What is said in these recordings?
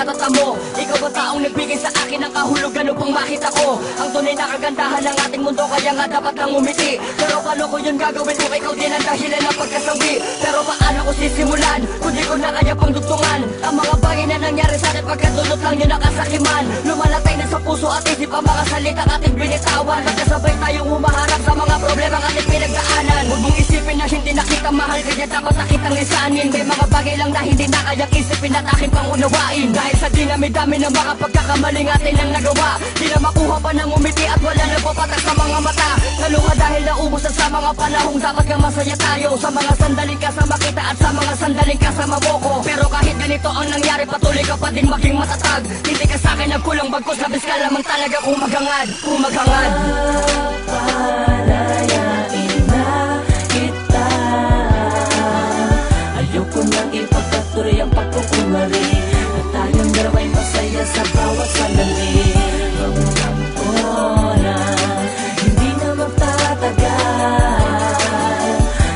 natatamo. Ikaw ba taong nagbigay sa akin ng kahulugan upang makita ko ang tunay na kagandahan ng ating mundo, kaya nga dapat lang umiti. Pero paano ko yun gagawin kung ikaw din ang dahilan ng pagkasawi? Pero paano ko sisimulan kung di ko na kaya pang dugtungan ang mga bagay na nangyari sa atin pagkatulot lang yun nakasakiman? Lumalatay na sa puso at isip ang mga salitang ating binitawan, magkasabay tayong humaharap sa mga problema ang ating pinagdaanan. Huwag mong isipin na hindi nakita mahal, kaya dapat nakitang lisanin. May mga bagay lang na hindi na kayang isipin at aking pangunawain. Dahil sa dinami-dami ng mga pagkakamaling atin ang nagawa, di na makuha pa ng umiti at wala na papatak sa mga mata. Naluha dahil naubos na sa mga panahong dapat kang masaya tayo, sa mga sandaling kasama kita at sa mga sandaling kasama mo ko. Pero kahit ganito ang nangyari, patuloy ka pa din maging matatag. Hindi ka sa'kin nagkulang, bagkus labis ka lamang talaga umagangad, umagangad. Palayain na kita, ayoko nang ipagpatuloy ang pagkukumari, at tayong dalawa'y masaya sa bawat sandali. Ramdam ko na hindi na magtatagal,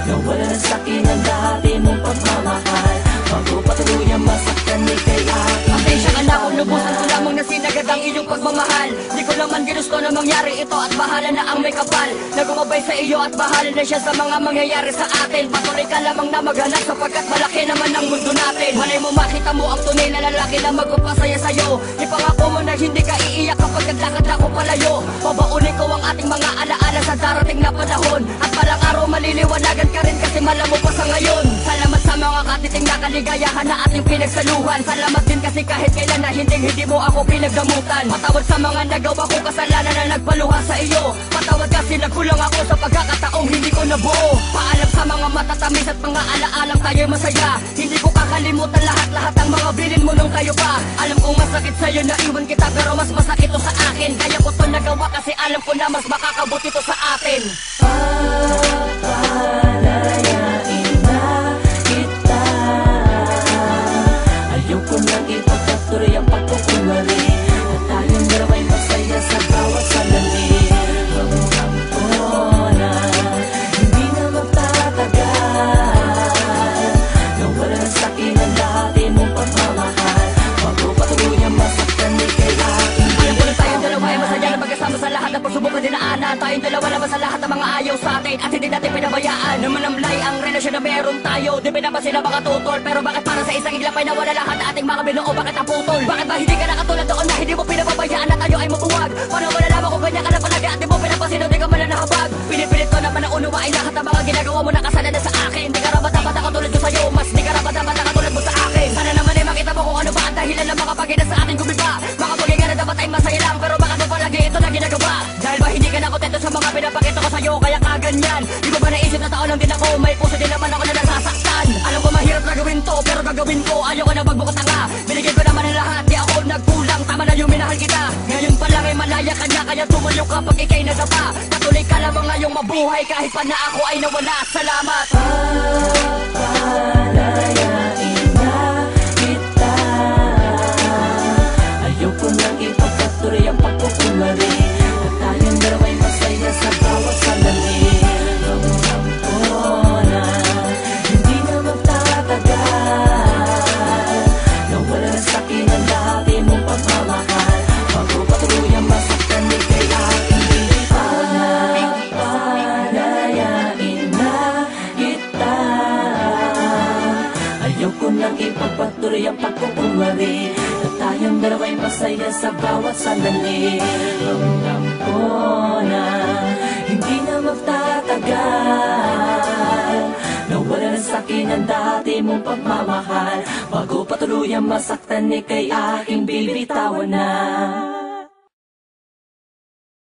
nawala na sa'kin ang dati mong pagmamahal. Bago patuloy ang masaktan ni kaya pasensya ka na kung lubusan ko lamang na sinagad ang iyong pagmamahal. Di ko naman ginusto na mangyari ito at bahala na ang may kapal na gumabay sa iyo at bahala na siya sa mga mangyayari sa atin. Patuloy ka lamang na maghanap sapagkat malaki naman ang mundo natin. Malay mo makita mo ang tunay na lalaki na magpapasaya sa'yo. Ipangako mo na hindi ka iiyak kapag naglakad ako palayo. Babaunin ko ang ating mga alaala sa darating na panahon, at palang araw maliliwanagan ka rin kasi malamo pa sa ngayon. Salamat sa mga katiting na kaligayahan na ating pinagsaluhan. Salamat din kasi kahit kailan na hindi mo ako pinagdamutan. Patawad sa mga nagawa kong kasalanan na nagpaluha sa iyo. Patawad kasi nagkulang ako sa pagkakataong hindi ko nabuo. Paalam sa mga matatamis at mga alaalang tayo'y masaya. Hindi ko kakalimutan lahat-lahat ang mga bilin mo nung tayo pa. Alam kong masakit sa'yo na iwan kita, pero mas masakit to sa akin. Kaya ko to nagawa kasi alam ko na mas makakabuti to sa atin. Palayain na kita, ayoko nang ipagpatuloy ang pagkukumari, at tayong dalawa'y masaya sa bawat sandali. Ramdam ko na hindi na magtatagal, nawala na sa'kin ang dati mong pagmamahal. Bago patuloy ang masaktan ni kaya alam ko na tayong dalawa ay masaya na magkasama sa lahat ng pagsubok na dinaanan. Tayong dalawa naman sa lahat ng mga ayaw sa atin at hindi natin pinabayaan na manamlay ang relasyon na meron tayo. Di pinapansin na mga tutol, pero bakit para sa isang iglap ay nawala lahat na ating mga binuo? Bakit naputol? Bakit ba hindi ka nakatulad doon na hindi mo pinapabayaan na tayo ay mabuwag? Paano wala naman kung ganyan ka na palagi at di mo pinapansin na di ka man na nahabag? Pinipilit ko naman na unawain lahat ng mga ginagawa mo na kasalanan na sa akin. Di ka rapat-dapat na katulad ko sa'yo, mas di ka rapat-dapat na katulad mo sa akin. Sana naman ay makita mo kung ano ba ang dahilan ng mga bagay na sa ating gumiba. Mga bagay nga na dapat ay masaya lang, pero bakit mo palagi ito na ginagawa? Dahil ba hindi ka na kontento sa mga pinapakita ko sa'yo, kaya kaganyan? Di mo ba naisip na tao lang din ako, may puso din naman ako na nasasaktan? Alam ko mahirap na gawin to, pero gagawin ko. Ayoko na magbukot na nga, binigay ko naman ang lahat, di ako nagkulang. Tama na yung minahal kita, ngayon pa lang ay malaya ka na, kaya tumayo kapag ikay nadapa. Patuloy ka lamang ngayong mabuhay kahit pa na ako ay nawala. Salamat. Palayain na kita, ayoko nang ipagpatuloy ang pagkukumari, at tayong dalawa'y masaya sa bawat sandali. Ramdam ko na hindi na magtatagal, nawala na sa'kin ang dati mong pagmamahal. Bago patuloy ang masaktan ni kaya hindi pa na. Palayain na kita, ayoko nang ipagpatuloy ang pagkukumari, at tayong dalawa'y masaya sa bawat sandali. Ramdam ko na hindi na magtatagal, akin ang dati mong pagmamahal. Bago pa tuluyang masaktan, ika'y aking bibitawan na.